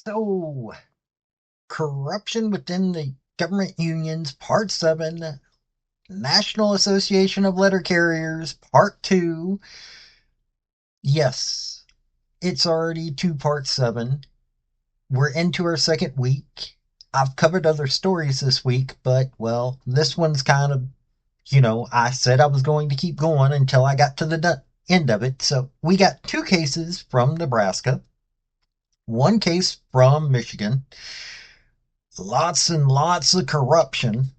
So, corruption within the government unions, Part 7, National Association of Letter Carriers, Part 2. Yes, it's already Part 7. We're into our second week. I've covered other stories this week, but, well, this one's kind of, I said I was going to keep going until I got to the end of it. So, we got two cases from Nebraska, one case from Michigan. Lots and lots of corruption.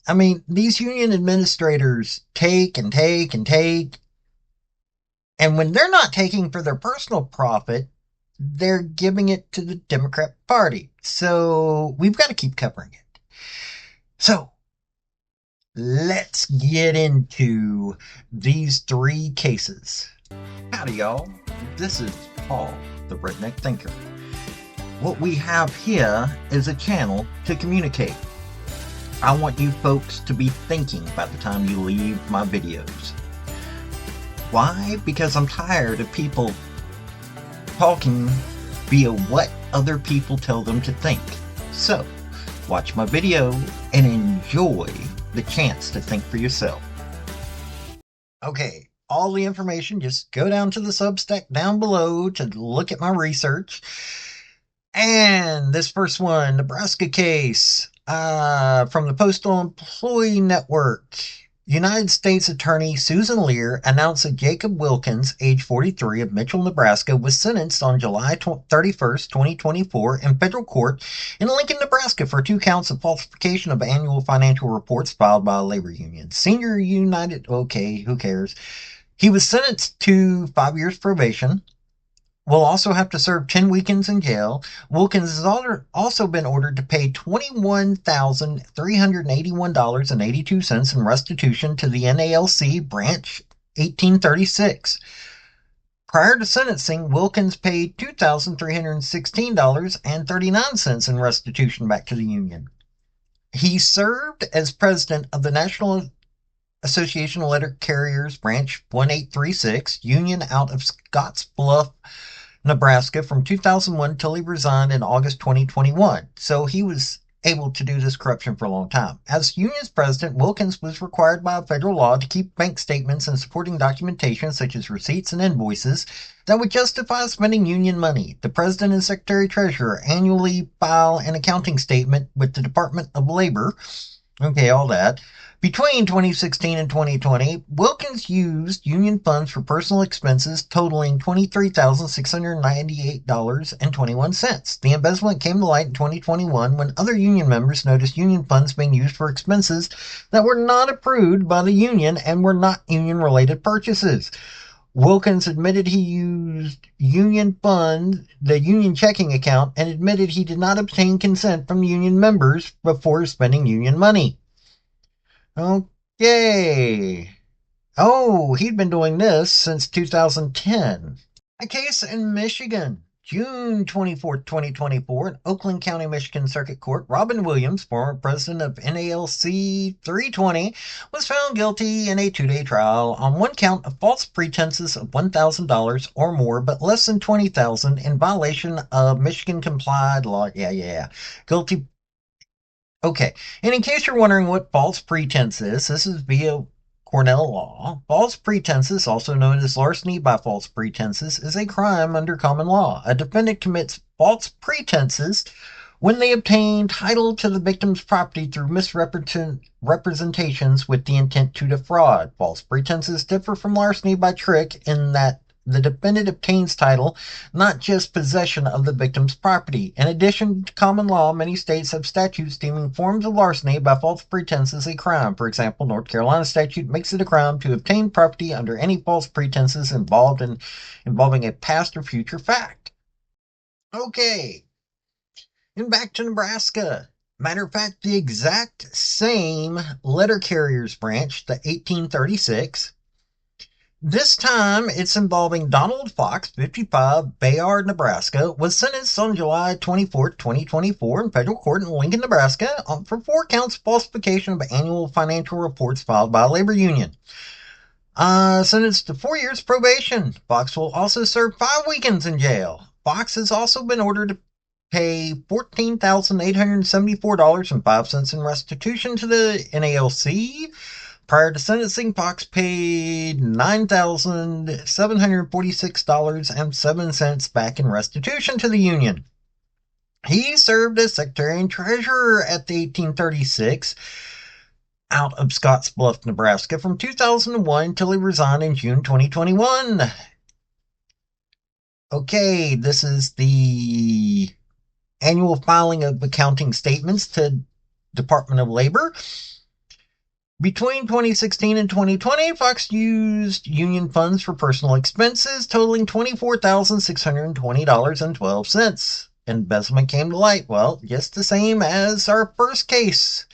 I mean, these union administrators take and take and take. And when they're not taking for their personal profit, they're giving it to the Democrat Party. So we've got to keep covering it. So let's get into these three cases. Howdy, y'all. This is Paul, the Redneck Thinker. What we have here is a channel to communicate. I want you folks to be thinking by the time you leave my videos. Why? Because I'm tired of people talking via what other people tell them to think. So, watch my video and enjoy the chance to think for yourself. Okay, all the information, just go down to the Substack down below to look at my research. And this first one, Nebraska case, from the Postal Employee Network. United States Attorney Susan Lear announced that Jacob Wilkins, age 43, of Mitchell, Nebraska, was sentenced on July 31st, 2024 in federal court in Lincoln, Nebraska for 2 counts of falsification of annual financial reports filed by a labor union. Senior United, okay, who cares? He was sentenced to 5 years probation. Will also have to serve 10 weekends in jail. Wilkins has also been ordered to pay $21,381.82 in restitution to the NALC Branch 1836. Prior to sentencing, Wilkins paid $2,316.39 in restitution back to the union. He served as president of the National Association of Letter Carriers Branch 1836, union out of Scottsbluff, Nebraska from 2001 till he resigned in August 2021. So he was able to do this corruption for a long time. As union's president, Wilkins was required by federal law to keep bank statements and supporting documentation such as receipts and invoices that would justify spending union money. The president and secretary treasurer annually file an accounting statement with the Department of Labor. Okay, all that. Between 2016 and 2020, Wilkins used union funds for personal expenses totaling $23,698.21. The embezzlement came to light in 2021 when other union members noticed union funds being used for expenses that were not approved by the union and were not union-related purchases. Wilkins admitted he used union funds, the union checking account, and admitted he did not obtain consent from union members before spending union money. Okay. Oh, he'd been doing this since 2010. A case in Michigan. June 24th, 2024, in Oakland County, Michigan Circuit Court, Robin Williams, former president of NALC 320, was found guilty in a 2-day trial on one count of false pretenses of $1,000 or more, but less than $20,000 in violation of Michigan complied law. Yeah. Guilty. Okay, and in case you're wondering what false pretense is, this is via Cornell law. False pretenses, also known as larceny by false pretenses, is a crime under common law. A defendant commits false pretenses when they obtain title to the victim's property through misrepresentations with the intent to defraud. False pretenses differ from larceny by trick in that the defendant obtains title, not just possession of the victim's property. In addition to common law, many states have statutes deeming forms of larceny by false pretenses a crime. For example, North Carolina statute makes it a crime to obtain property under any false pretenses involving a past or future fact. Okay, and back to Nebraska. Matter of fact, the exact same letter carriers branch, the 1836. This time, it's involving Donald Fox, 55, Bayard, Nebraska, was sentenced on July 24, 2024 in federal court in Lincoln, Nebraska for 4 counts of falsification of annual financial reports filed by a labor union. Sentenced to 4 years probation. Fox will also serve 5 weekends in jail. Fox has also been ordered to pay $14,874.05 in restitution to the NALC. Prior to sentencing, Fox paid $9,746.07 back in restitution to the union. He served as Secretary and Treasurer at the 1836 out of Scottsbluff, Nebraska from 2001 until he resigned in June 2021. Okay, this is the annual filing of accounting statements to Department of Labor. Between 2016 and 2020, Fox used union funds for personal expenses totaling $24,620.12. Embezzlement came to light. Well, just the same as our first case.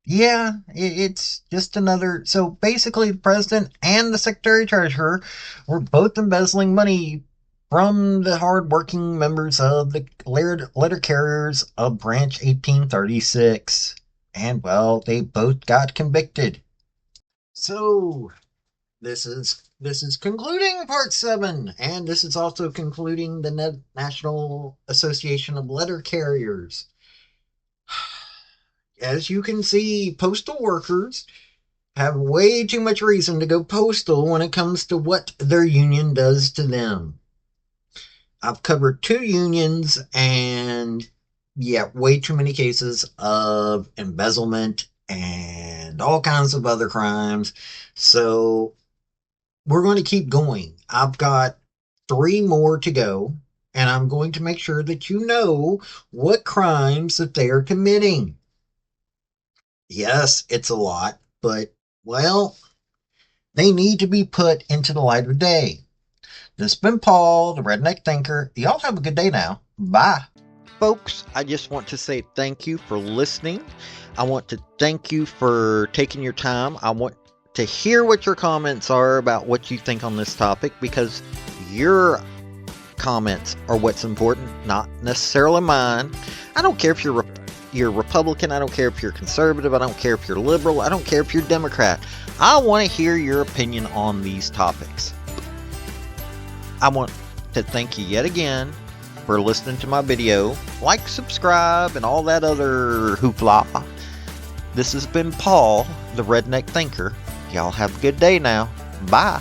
Yeah, it's just another. So basically, the president and the secretary treasurer were both embezzling money from the hardworking members of the letter carriers of Branch 1836. And, well, they both got convicted. So, this is concluding part 7, and this is also concluding the National Association of Letter Carriers. As you can see, postal workers have way too much reason to go postal when it comes to what their union does to them. I've covered 2 unions and, yeah, way too many cases of embezzlement and all kinds of other crimes. So we're going to keep going. I've got 3 more to go, and I'm going to make sure that you know what crimes that they are committing. Yes, it's a lot, but, well, they need to be put into the light of day. This has been Paul, the Redneck Thinker. Y'all have a good day now. Bye. Folks, I just want to say thank you for listening. I want to thank you for taking your time. I want to hear what your comments are about what you think on this topic, because your comments are what's important, not necessarily mine. I don't care if you're Republican, I don't care if you're conservative, I don't care if you're liberal, I don't care if you're Democrat. I want to hear your opinion on these topics. I want to thank you yet again for listening to my video. Like, subscribe, and all that other hoopla. This has been Paul, the Redneck Thinker. Y'all have a good day now. Bye.